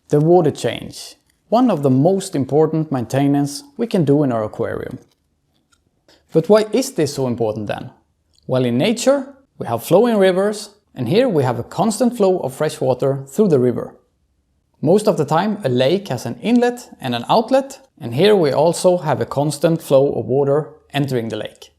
The water change. One of the most important maintenance we can do in our aquarium. But why is this so important then? Well, in nature we have flowing rivers, and here we have a constant flow of fresh water through the river. Most of the time a lake has an inlet and an outlet, and here we also have a constant flow of water entering the lake.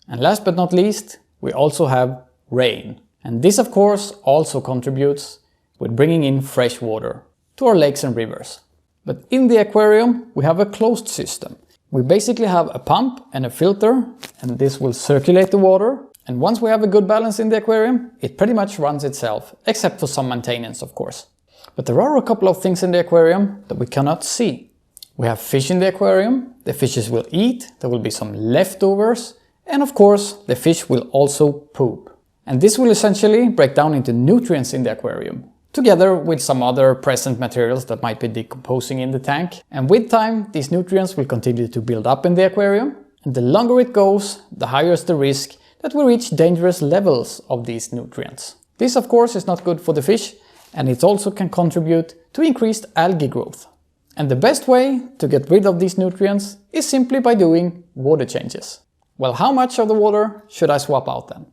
And last but not least, we also have rain. And this of course also contributes with bringing in fresh water to our lakes and rivers. But in the aquarium we have a closed system. We basically have a pump and a filter, and this will circulate the water. And once we have a good balance in the aquarium, it pretty much runs itself, except for some maintenance of course. But there are a couple of things in the aquarium that we cannot see. We have fish in the aquarium, the fishes will eat, there will be some leftovers, and of course the fish will also poop. And this will essentially break down into nutrients in the aquarium, together with some other present materials that might be decomposing in the tank. And with time, these nutrients will continue to build up in the aquarium. And the longer it goes, the higher is the risk that we reach dangerous levels of these nutrients. This of course is not good for the fish, and it also can contribute to increased algae growth. And the best way to get rid of these nutrients is simply by doing water changes. Well, how much of the water should I swap out then?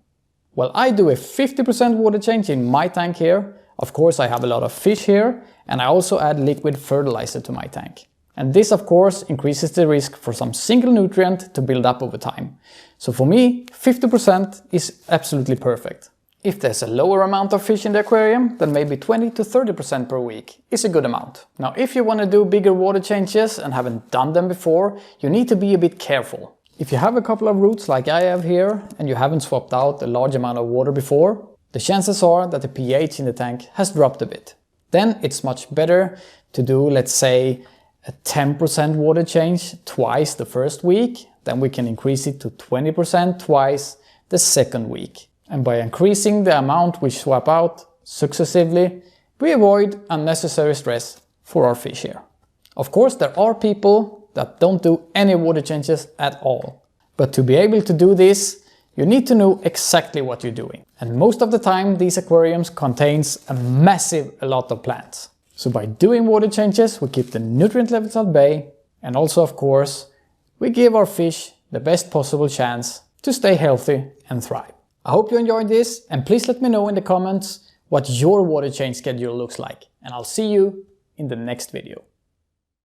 Well, I do a 50% water change in my tank here. Of course I have a lot of fish here, and I also add liquid fertilizer to my tank. And this of course increases the risk for some single nutrient to build up over time. So for me, 50% is absolutely perfect. If there's a lower amount of fish in the aquarium, then maybe 20 to 30% per week is a good amount. Now if you want to do bigger water changes and haven't done them before, you need to be a bit careful. If you have a couple of roots like I have here and you haven't swapped out a large amount of water before, the chances are that the pH in the tank has dropped a bit. Then it's much better to do, let's say, a 10% water change twice the first week. Then we can increase it to 20% twice the second week. And by increasing the amount we swap out successively, we avoid unnecessary stress for our fish here. Of course, there are people that don't do any water changes at all. But to be able to do this, you need to know exactly what you're doing. And most of the time these aquariums contains a lot of plants. So by doing water changes we keep the nutrient levels at bay, and also of course we give our fish the best possible chance to stay healthy and thrive. I hope you enjoyed this, and please let me know in the comments what your water change schedule looks like, and I'll see you in the next video.